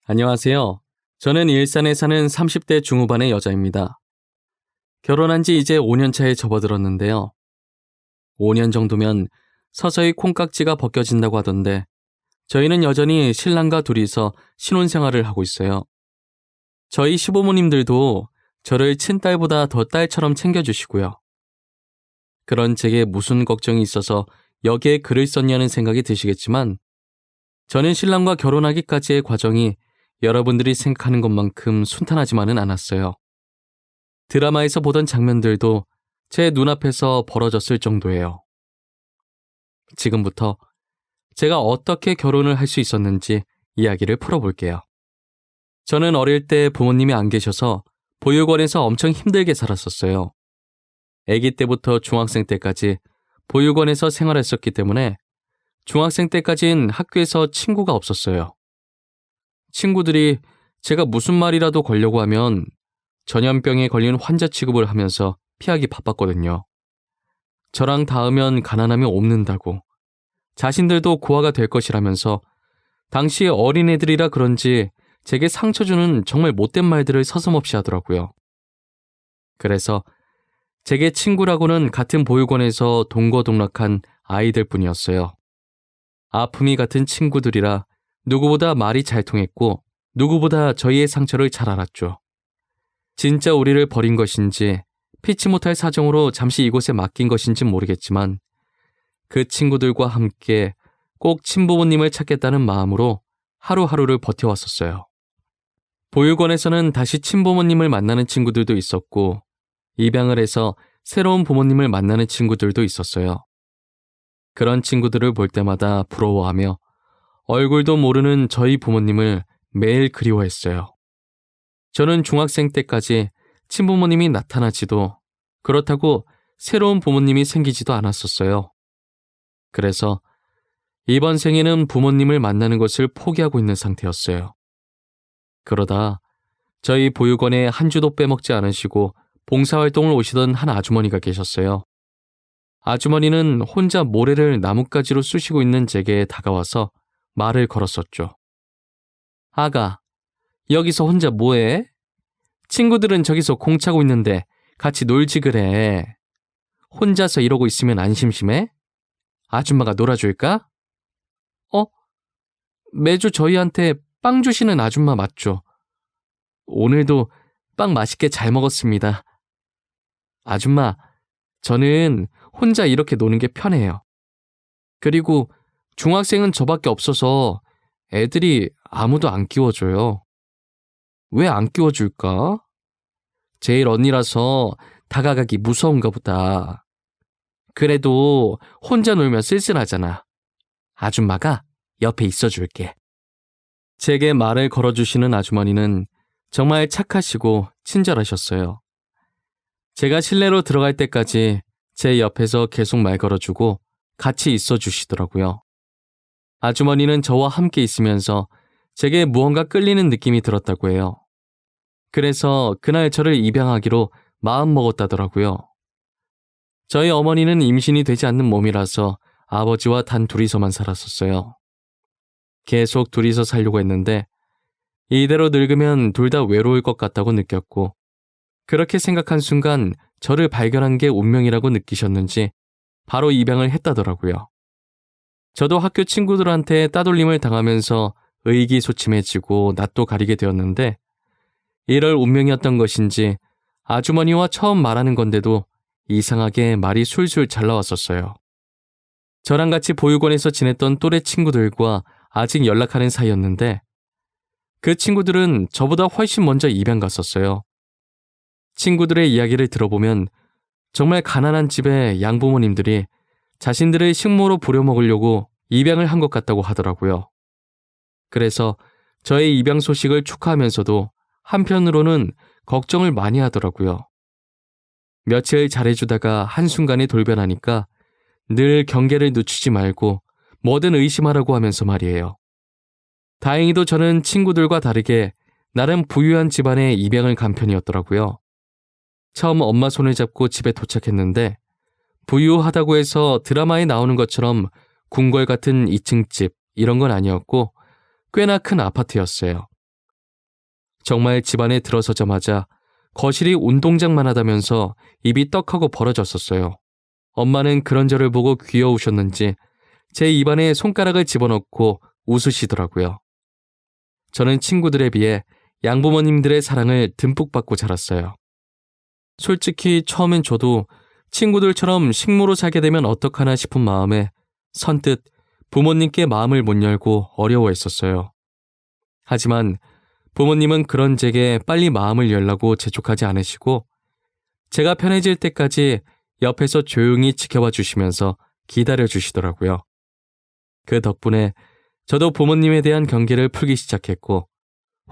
안녕하세요. 저는 일산에 사는 30대 중후반의 여자입니다. 결혼한 지 이제 5년 차에 접어들었는데요. 5년 정도면 서서히 콩깍지가 벗겨진다고 하던데 저희는 여전히 신랑과 둘이서 신혼생활을 하고 있어요. 저희 시부모님들도 저를 친딸보다 더 딸처럼 챙겨주시고요. 그런 제게 무슨 걱정이 있어서 여기에 글을 썼냐는 생각이 드시겠지만 저는 신랑과 결혼하기까지의 과정이 여러분들이 생각하는 것만큼 순탄하지만은 않았어요. 드라마에서 보던 장면들도 제 눈앞에서 벌어졌을 정도예요. 지금부터 제가 어떻게 결혼을 할 수 있었는지 이야기를 풀어볼게요. 저는 어릴 때 부모님이 안 계셔서 보육원에서 엄청 힘들게 살았었어요. 아기 때부터 중학생 때까지 보육원에서 생활했었기 때문에 중학생 때까진 학교에서 친구가 없었어요. 친구들이 제가 무슨 말이라도 걸려고 하면 전염병에 걸린 환자 취급을 하면서 피하기 바빴거든요. 저랑 닿으면 가난하면 옵는다고, 자신들도 고아가 될 것이라면서 당시 어린애들이라 그런지 제게 상처 주는 정말 못된 말들을 서슴없이 하더라고요. 그래서 제게 친구라고는 같은 보육원에서 동거동락한 아이들 뿐이었어요. 아픔이 같은 친구들이라 누구보다 말이 잘 통했고 누구보다 저희의 상처를 잘 알았죠. 진짜 우리를 버린 것인지 피치 못할 사정으로 잠시 이곳에 맡긴 것인지 모르겠지만 그 친구들과 함께 꼭 친부모님을 찾겠다는 마음으로 하루하루를 버텨왔었어요. 보육원에서는 다시 친부모님을 만나는 친구들도 있었고 입양을 해서 새로운 부모님을 만나는 친구들도 있었어요. 그런 친구들을 볼 때마다 부러워하며 얼굴도 모르는 저희 부모님을 매일 그리워했어요. 저는 중학생 때까지 친부모님이 나타나지도 그렇다고 새로운 부모님이 생기지도 않았었어요. 그래서 이번 생에는 부모님을 만나는 것을 포기하고 있는 상태였어요. 그러다 저희 보육원에 한 주도 빼먹지 않으시고 봉사활동을 오시던 한 아주머니가 계셨어요. 아주머니는 혼자 모래를 나뭇가지로 쑤시고 있는 제게 다가와서 말을 걸었었죠. 아가, 여기서 혼자 뭐해? 친구들은 저기서 공 차고 있는데 같이 놀지 그래. 혼자서 이러고 있으면 안 심심해? 아줌마가 놀아줄까? 매주 저희한테 빵 주시는 아줌마 맞죠? 오늘도 빵 맛있게 잘 먹었습니다. 아줌마, 저는 혼자 이렇게 노는 게 편해요. 그리고 중학생은 저밖에 없어서 애들이 아무도 안 끼워줘요. 왜 안 끼워줄까? 제일 언니라서 다가가기 무서운가 보다. 그래도 혼자 놀면 쓸쓸하잖아. 아줌마가 옆에 있어줄게. 제게 말을 걸어주시는 아주머니는 정말 착하시고 친절하셨어요. 제가 실내로 들어갈 때까지 제 옆에서 계속 말 걸어주고 같이 있어주시더라고요. 아주머니는 저와 함께 있으면서 제게 무언가 끌리는 느낌이 들었다고 해요. 그래서 그날 저를 입양하기로 마음먹었다더라고요. 저희 어머니는 임신이 되지 않는 몸이라서 아버지와 단 둘이서만 살았었어요. 계속 둘이서 살려고 했는데 이대로 늙으면 둘 다 외로울 것 같다고 느꼈고 그렇게 생각한 순간 저를 발견한 게 운명이라고 느끼셨는지 바로 입양을 했다더라고요. 저도 학교 친구들한테 따돌림을 당하면서 의기소침해지고 낯도 가리게 되었는데 이럴 운명이었던 것인지 아주머니와 처음 말하는 건데도 이상하게 말이 술술 잘 나왔었어요. 저랑 같이 보육원에서 지냈던 또래 친구들과 아직 연락하는 사이였는데 그 친구들은 저보다 훨씬 먼저 입양 갔었어요. 친구들의 이야기를 들어보면 정말 가난한 집의 양부모님들이 자신들을 식모로 부려먹으려고 입양을 한 것 같다고 하더라고요. 그래서 저의 입양 소식을 축하하면서도 한편으로는 걱정을 많이 하더라고요. 며칠 잘해주다가 한순간에 돌변하니까 늘 경계를 늦추지 말고 뭐든 의심하라고 하면서 말이에요. 다행히도 저는 친구들과 다르게 나름 부유한 집안에 입양을 간 편이었더라고요. 처음 엄마 손을 잡고 집에 도착했는데 부유하다고 해서 드라마에 나오는 것처럼 궁궐 같은 2층 집 이런 건 아니었고 꽤나 큰 아파트였어요. 정말 집안에 들어서자마자 거실이 운동장만 하다면서 입이 떡하고 벌어졌었어요. 엄마는 그런 저를 보고 귀여우셨는지 제 입안에 손가락을 집어넣고 웃으시더라고요. 저는 친구들에 비해 양부모님들의 사랑을 듬뿍 받고 자랐어요. 솔직히 처음엔 저도 친구들처럼 식모로 살게 되면 어떡하나 싶은 마음에 선뜻 부모님께 마음을 못 열고 어려워했었어요. 하지만 부모님은 그런 제게 빨리 마음을 열라고 재촉하지 않으시고 제가 편해질 때까지 옆에서 조용히 지켜봐 주시면서 기다려 주시더라고요. 그 덕분에 저도 부모님에 대한 경계를 풀기 시작했고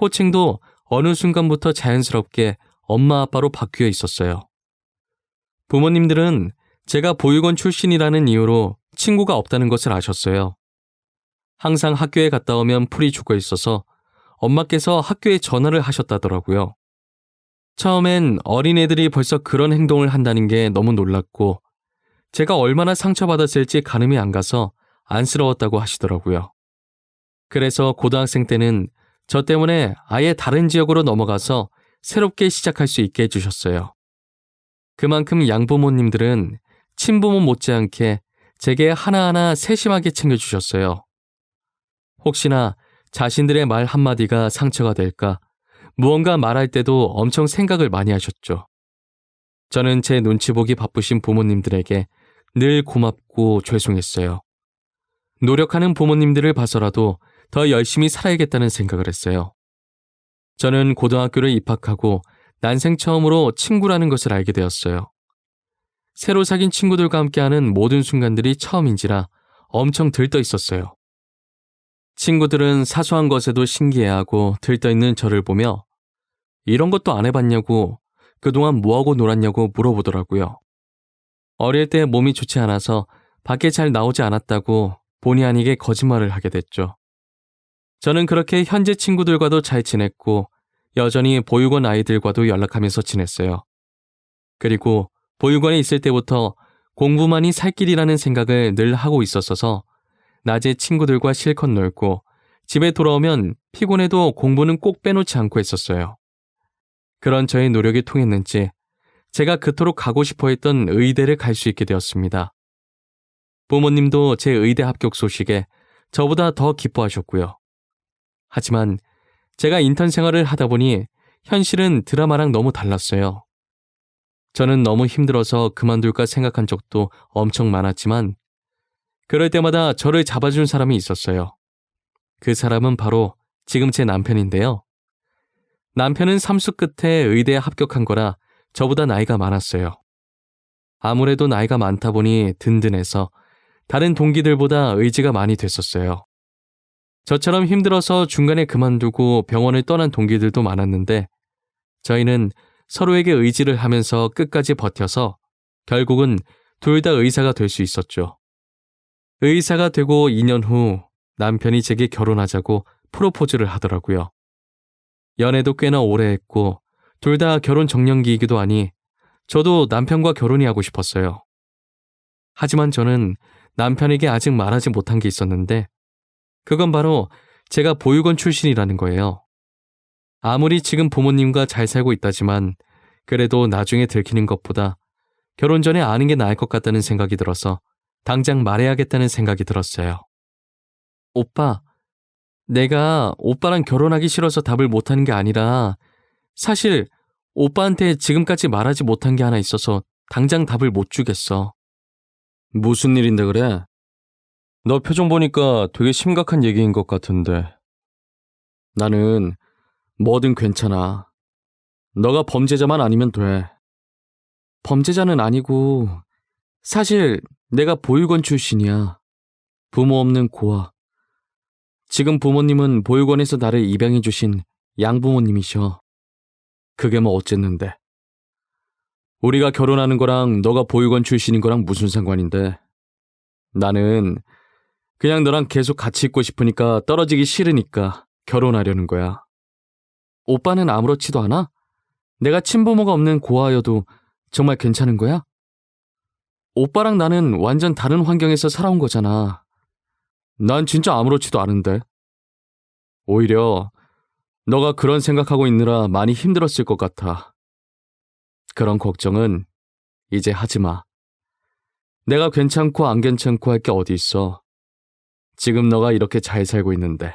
호칭도 어느 순간부터 자연스럽게 엄마 아빠로 바뀌어 있었어요. 부모님들은 제가 보육원 출신이라는 이유로 친구가 없다는 것을 아셨어요. 항상 학교에 갔다 오면 풀이 죽어 있어서 엄마께서 학교에 전화를 하셨다더라고요. 처음엔 어린애들이 벌써 그런 행동을 한다는 게 너무 놀랐고 제가 얼마나 상처받았을지 가늠이 안 가서 안쓰러웠다고 하시더라고요. 그래서 고등학생 때는 저 때문에 아예 다른 지역으로 넘어가서 새롭게 시작할 수 있게 해주셨어요. 그만큼 양부모님들은 친부모 못지않게 제게 하나하나 세심하게 챙겨주셨어요. 혹시나 자신들의 말 한마디가 상처가 될까 무언가 말할 때도 엄청 생각을 많이 하셨죠. 저는 제 눈치 보기 바쁘신 부모님들에게 늘 고맙고 죄송했어요. 노력하는 부모님들을 봐서라도 더 열심히 살아야겠다는 생각을 했어요. 저는 고등학교를 입학하고 난생 처음으로 친구라는 것을 알게 되었어요. 새로 사귄 친구들과 함께하는 모든 순간들이 처음인지라 엄청 들떠 있었어요. 친구들은 사소한 것에도 신기해하고 들떠있는 저를 보며 이런 것도 안 해봤냐고 그동안 뭐하고 놀았냐고 물어보더라고요. 어릴 때 몸이 좋지 않아서 밖에 잘 나오지 않았다고 본의 아니게 거짓말을 하게 됐죠. 저는 그렇게 현재 친구들과도 잘 지냈고 여전히 보육원 아이들과도 연락하면서 지냈어요. 그리고 보육원에 있을 때부터 공부만이 살 길이라는 생각을 늘 하고 있었어서 낮에 친구들과 실컷 놀고 집에 돌아오면 피곤해도 공부는 꼭 빼놓지 않고 했었어요. 그런 저의 노력이 통했는지 제가 그토록 가고 싶어 했던 의대를 갈 수 있게 되었습니다. 부모님도 제 의대 합격 소식에 저보다 더 기뻐하셨고요. 하지만 제가 인턴 생활을 하다 보니 현실은 드라마랑 너무 달랐어요. 저는 너무 힘들어서 그만둘까 생각한 적도 엄청 많았지만 그럴 때마다 저를 잡아준 사람이 있었어요. 그 사람은 바로 지금 제 남편인데요. 남편은 삼수 끝에 의대에 합격한 거라 저보다 나이가 많았어요. 아무래도 나이가 많다 보니 든든해서 다른 동기들보다 의지가 많이 됐었어요. 저처럼 힘들어서 중간에 그만두고 병원을 떠난 동기들도 많았는데 저희는 서로에게 의지를 하면서 끝까지 버텨서 결국은 둘 다 의사가 될 수 있었죠. 의사가 되고 2년 후 남편이 제게 결혼하자고 프로포즈를 하더라고요. 연애도 꽤나 오래 했고 둘 다 결혼 정년기이기도 하니 저도 남편과 결혼이 하고 싶었어요. 하지만 저는 남편에게 아직 말하지 못한 게 있었는데 그건 바로 제가 보육원 출신이라는 거예요. 아무리 지금 부모님과 잘 살고 있다지만 그래도 나중에 들키는 것보다 결혼 전에 아는 게 나을 것 같다는 생각이 들어서 당장 말해야겠다는 생각이 들었어요. 오빠, 내가 오빠랑 결혼하기 싫어서 답을 못하는 게 아니라 사실 오빠한테 지금까지 말하지 못한 게 하나 있어서 당장 답을 못 주겠어. 무슨 일인데 그래? 너 표정 보니까 되게 심각한 얘기인 것 같은데. 나는 뭐든 괜찮아. 너가 범죄자만 아니면 돼. 범죄자는 아니고 사실 내가 보육원 출신이야. 부모 없는 고아. 지금 부모님은 보육원에서 나를 입양해 주신 양부모님이셔. 그게 뭐 어쨌는데. 우리가 결혼하는 거랑 너가 보육원 출신인 거랑 무슨 상관인데. 나는 그냥 너랑 계속 같이 있고 싶으니까 떨어지기 싫으니까 결혼하려는 거야. 오빠는 아무렇지도 않아? 내가 친부모가 없는 고아여도 정말 괜찮은 거야? 오빠랑 나는 완전 다른 환경에서 살아온 거잖아. 난 진짜 아무렇지도 않은데. 오히려 너가 그런 생각하고 있느라 많이 힘들었을 것 같아. 그런 걱정은 이제 하지 마. 내가 괜찮고 안 괜찮고 할 게 어디 있어. 지금 너가 이렇게 잘 살고 있는데.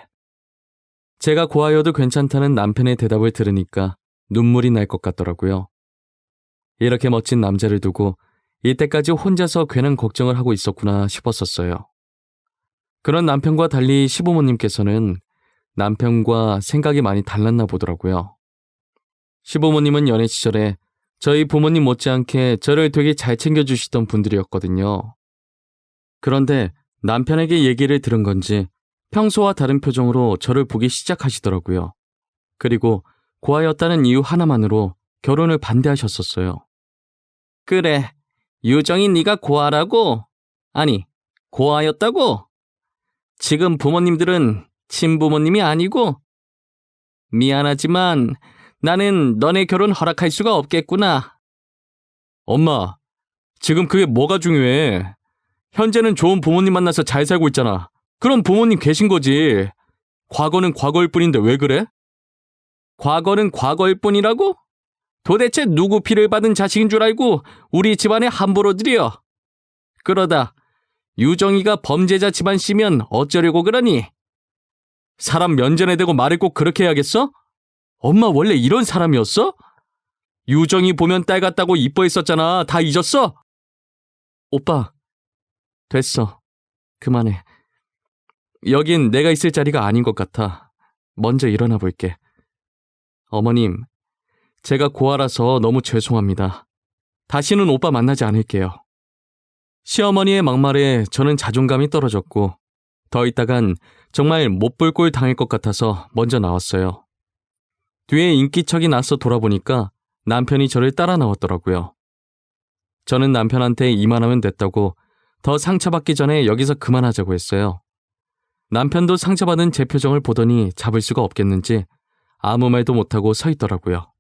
제가 고하여도 괜찮다는 남편의 대답을 들으니까 눈물이 날 것 같더라고요. 이렇게 멋진 남자를 두고 이때까지 혼자서 괜한 걱정을 하고 있었구나 싶었었어요. 그런 남편과 달리 시부모님께서는 남편과 생각이 많이 달랐나 보더라고요. 시부모님은 연애 시절에 저희 부모님 못지않게 저를 되게 잘 챙겨주시던 분들이었거든요. 그런데 남편에게 얘기를 들은 건지 평소와 다른 표정으로 저를 보기 시작하시더라고요. 그리고 고아였다는 이유 하나만으로 결혼을 반대하셨었어요. 그래, 유정이 네가 고아라고? 아니, 고아였다고? 지금 부모님들은 친부모님이 아니고? 미안하지만 나는 너네 결혼 허락할 수가 없겠구나. 엄마, 지금 그게 뭐가 중요해? 현재는 좋은 부모님 만나서 잘 살고 있잖아. 그럼 부모님 계신 거지. 과거는 과거일 뿐인데 왜 그래? 과거는 과거일 뿐이라고? 도대체 누구 피를 받은 자식인 줄 알고 우리 집안에 함부로 들여? 그러다 유정이가 범죄자 집안 씨면 어쩌려고 그러니? 사람 면전에 대고 말을 꼭 그렇게 해야겠어? 엄마 원래 이런 사람이었어? 유정이 보면 딸 같다고 이뻐했었잖아. 다 잊었어? 오빠, 됐어. 그만해. 여긴 내가 있을 자리가 아닌 것 같아. 먼저 일어나 볼게. 어머님, 제가 고아라서 너무 죄송합니다. 다시는 오빠 만나지 않을게요. 시어머니의 막말에 저는 자존감이 떨어졌고 더 있다간 정말 못 볼 꼴 당할 것 같아서 먼저 나왔어요. 뒤에 인기척이 나서 돌아보니까 남편이 저를 따라 나왔더라고요. 저는 남편한테 이만하면 됐다고 더 상처받기 전에 여기서 그만하자고 했어요. 남편도 상처받은 제 표정을 보더니 잡을 수가 없겠는지 아무 말도 못하고 서 있더라고요.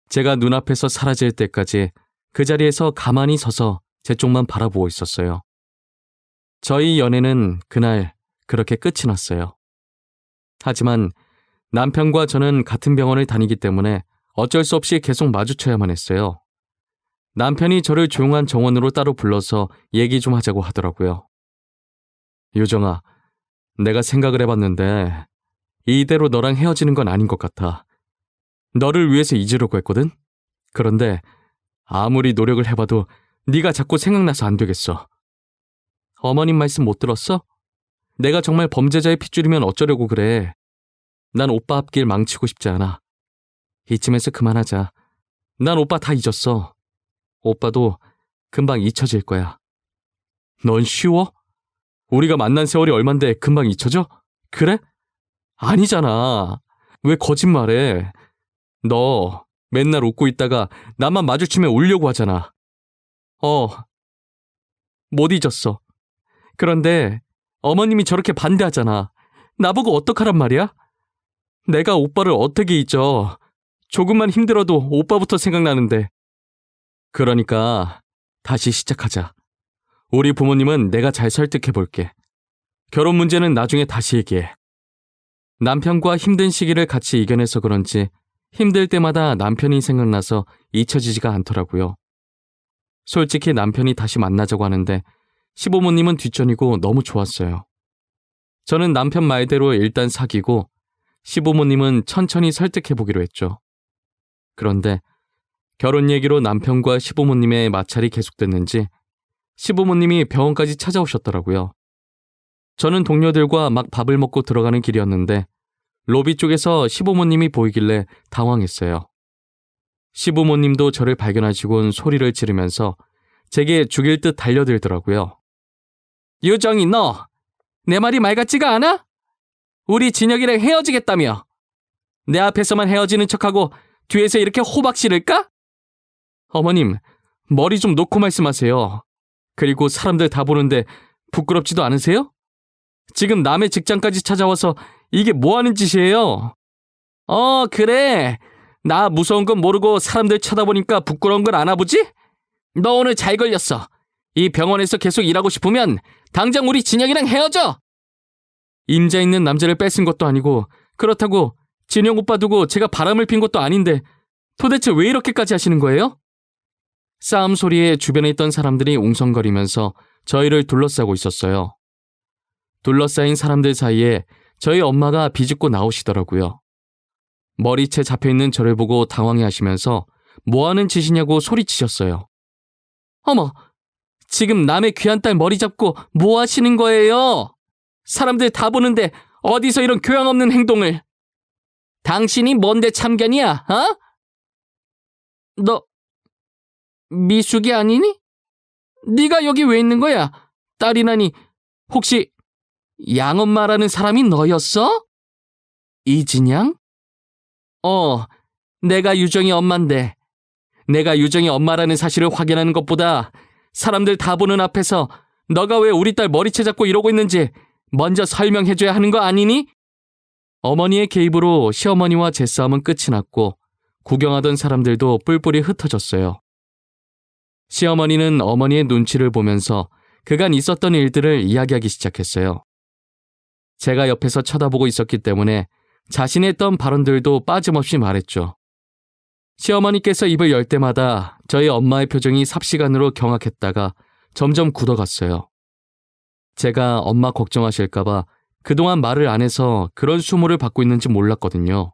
제가 눈앞에서 사라질 때까지 그 자리에서 가만히 서서 제 쪽만 바라보고 있었어요. 저희 연애는 그날 그렇게 끝이 났어요. 하지만 남편과 저는 같은 병원을 다니기 때문에 어쩔 수 없이 계속 마주쳐야만 했어요. 남편이 저를 조용한 정원으로 따로 불러서 얘기 좀 하자고 하더라고요. 유정아, 내가 생각을 해봤는데 이대로 너랑 헤어지는 건 아닌 것 같아. 너를 위해서 잊으려고 했거든? 그런데 아무리 노력을 해봐도 네가 자꾸 생각나서 안 되겠어. 어머님 말씀 못 들었어? 내가 정말 범죄자의 핏줄이면 어쩌려고 그래. 난 오빠 앞길 망치고 싶지 않아. 이쯤에서 그만하자. 난 오빠 다 잊었어. 오빠도 금방 잊혀질 거야. 넌 쉬워? 우리가 만난 세월이 얼만데 금방 잊혀져? 그래? 아니잖아. 왜 거짓말해? 너 맨날 웃고 있다가 나만 마주치면 울려고 하잖아. 못 잊었어. 그런데 어머님이 저렇게 반대하잖아. 나보고 어떡하란 말이야? 내가 오빠를 어떻게 잊어? 조금만 힘들어도 오빠부터 생각나는데. 그러니까 다시 시작하자. 우리 부모님은 내가 잘 설득해 볼게. 결혼 문제는 나중에 다시 얘기해. 남편과 힘든 시기를 같이 이겨내서 그런지 힘들 때마다 남편이 생각나서 잊혀지지가 않더라고요. 솔직히 남편이 다시 만나자고 하는데 시부모님은 뒷전이고 너무 좋았어요. 저는 남편 말대로 일단 사귀고 시부모님은 천천히 설득해보기로 했죠. 그런데 결혼 얘기로 남편과 시부모님의 마찰이 계속됐는지 시부모님이 병원까지 찾아오셨더라고요. 저는 동료들과 막 밥을 먹고 들어가는 길이었는데 로비 쪽에서 시부모님이 보이길래 당황했어요. 시부모님도 저를 발견하시곤 소리를 지르면서 제게 죽일 듯 달려들더라고요. 유정이 너, 내 말이 말 같지가 않아? 우리 진혁이랑 헤어지겠다며. 내 앞에서만 헤어지는 척하고 뒤에서 이렇게 호박 씨를까? 어머님, 머리 좀 놓고 말씀하세요. 그리고 사람들 다 보는데 부끄럽지도 않으세요? 지금 남의 직장까지 찾아와서 이게 뭐 하는 짓이에요? 그래. 나 무서운 건 모르고 사람들 쳐다보니까 부끄러운 걸 아나 보지? 너 오늘 잘 걸렸어. 이 병원에서 계속 일하고 싶으면 당장 우리 진혁이랑 헤어져. 임자 있는 남자를 뺏은 것도 아니고 그렇다고 진영 오빠 두고 제가 바람을 핀 것도 아닌데 도대체 왜 이렇게까지 하시는 거예요? 싸움 소리에 주변에 있던 사람들이 웅성거리면서 저희를 둘러싸고 있었어요. 둘러싸인 사람들 사이에 저희 엄마가 비집고 나오시더라고요. 머리채 잡혀있는 저를 보고 당황해하시면서 뭐하는 짓이냐고 소리치셨어요. 어머, 지금 남의 귀한 딸 머리 잡고 뭐 하시는 거예요? 사람들 다 보는데 어디서 이런 교양 없는 행동을. 당신이 뭔데 참견이야, 어? 너 미숙이 아니니? 네가 여기 왜 있는 거야? 딸이라니 혹시 양엄마라는 사람이 너였어? 이진양? 내가 유정이 엄마인데 내가 유정이 엄마라는 사실을 확인하는 것보다 사람들 다 보는 앞에서 너가 왜 우리 딸 머리채 잡고 이러고 있는지 먼저 설명해줘야 하는 거 아니니? 어머니의 개입으로 시어머니와 제 싸움은 끝이 났고 구경하던 사람들도 뿔뿔이 흩어졌어요. 시어머니는 어머니의 눈치를 보면서 그간 있었던 일들을 이야기하기 시작했어요. 제가 옆에서 쳐다보고 있었기 때문에 자신이 했던 발언들도 빠짐없이 말했죠. 시어머니께서 입을 열 때마다 저희 엄마의 표정이 삽시간으로 경악했다가 점점 굳어갔어요. 제가 엄마 걱정하실까봐 그동안 말을 안 해서 그런 수모를 받고 있는지 몰랐거든요.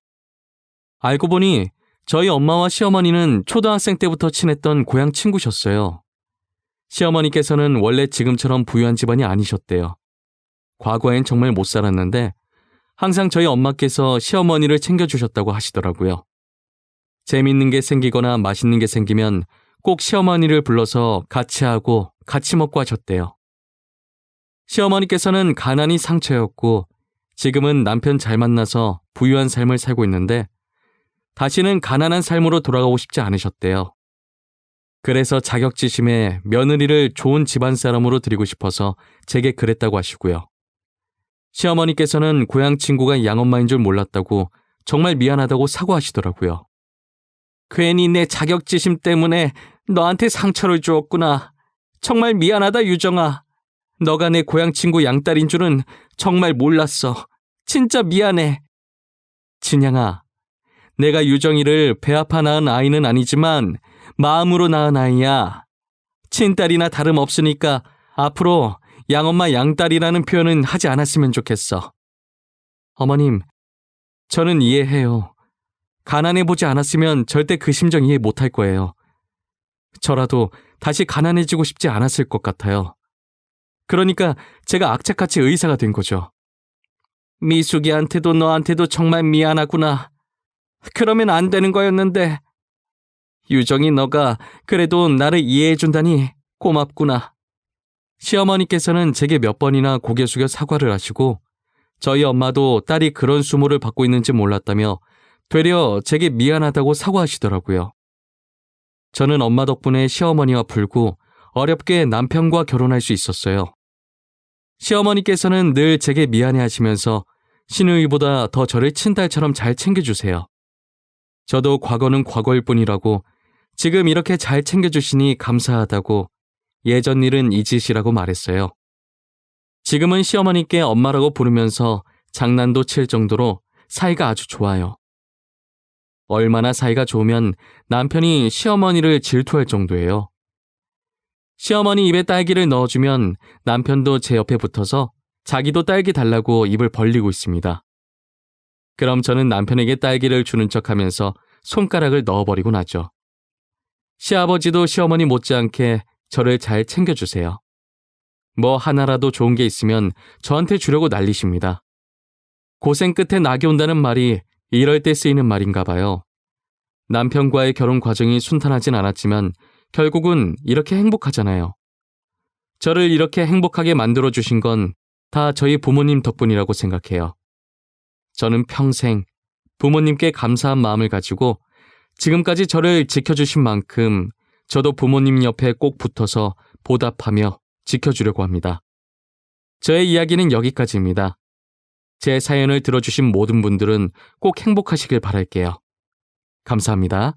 알고 보니 저희 엄마와 시어머니는 초등학생 때부터 친했던 고향 친구셨어요. 시어머니께서는 원래 지금처럼 부유한 집안이 아니셨대요. 과거엔 정말 못 살았는데 항상 저희 엄마께서 시어머니를 챙겨주셨다고 하시더라고요. 재밌는 게 생기거나 맛있는 게 생기면 꼭 시어머니를 불러서 같이 하고 같이 먹고 하셨대요. 시어머니께서는 가난이 상처였고 지금은 남편 잘 만나서 부유한 삶을 살고 있는데 다시는 가난한 삶으로 돌아가고 싶지 않으셨대요. 그래서 자격지심에 며느리를 좋은 집안 사람으로 드리고 싶어서 제게 그랬다고 하시고요. 시어머니께서는 고향 친구가 양엄마인 줄 몰랐다고 정말 미안하다고 사과하시더라고요. 괜히 내 자격지심 때문에 너한테 상처를 주었구나. 정말 미안하다 유정아. 너가 내 고향 친구 양딸인 줄은 정말 몰랐어. 진짜 미안해. 진양아, 내가 유정이를 배 아파 낳은 아이는 아니지만 마음으로 낳은 아이야. 친딸이나 다름없으니까 앞으로 양엄마 양딸이라는 표현은 하지 않았으면 좋겠어. 어머님, 저는 이해해요. 가난해보지 않았으면 절대 그 심정 이해 못할 거예요. 저라도 다시 가난해지고 싶지 않았을 것 같아요. 그러니까 제가 악착같이 의사가 된 거죠. 미숙이한테도 너한테도 정말 미안하구나. 그러면 안 되는 거였는데. 유정이 너가 그래도 나를 이해해준다니 고맙구나. 시어머니께서는 제게 몇 번이나 고개 숙여 사과를 하시고 저희 엄마도 딸이 그런 수모를 받고 있는지 몰랐다며 되려 제게 미안하다고 사과하시더라고요. 저는 엄마 덕분에 시어머니와 풀고 어렵게 남편과 결혼할 수 있었어요. 시어머니께서는 늘 제게 미안해하시면서 시누이보다 더 저를 친딸처럼 잘 챙겨주세요. 저도 과거는 과거일 뿐이라고 지금 이렇게 잘 챙겨주시니 감사하다고 예전 일은 잊으시라고 말했어요. 지금은 시어머니께 엄마라고 부르면서 장난도 칠 정도로 사이가 아주 좋아요. 얼마나 사이가 좋으면 남편이 시어머니를 질투할 정도예요. 시어머니 입에 딸기를 넣어주면 남편도 제 옆에 붙어서 자기도 딸기 달라고 입을 벌리고 있습니다. 그럼 저는 남편에게 딸기를 주는 척하면서 손가락을 넣어버리고 나죠. 시아버지도 시어머니 못지않게 저를 잘 챙겨주세요. 뭐 하나라도 좋은 게 있으면 저한테 주려고 난리십니다. 고생 끝에 낙이 온다는 말이 이럴 때 쓰이는 말인가 봐요. 남편과의 결혼 과정이 순탄하진 않았지만 결국은 이렇게 행복하잖아요. 저를 이렇게 행복하게 만들어주신 건 다 저희 부모님 덕분이라고 생각해요. 저는 평생 부모님께 감사한 마음을 가지고 지금까지 저를 지켜주신 만큼 저도 부모님 옆에 꼭 붙어서 보답하며 지켜주려고 합니다. 저의 이야기는 여기까지입니다. 제 사연을 들어주신 모든 분들은 꼭 행복하시길 바랄게요. 감사합니다.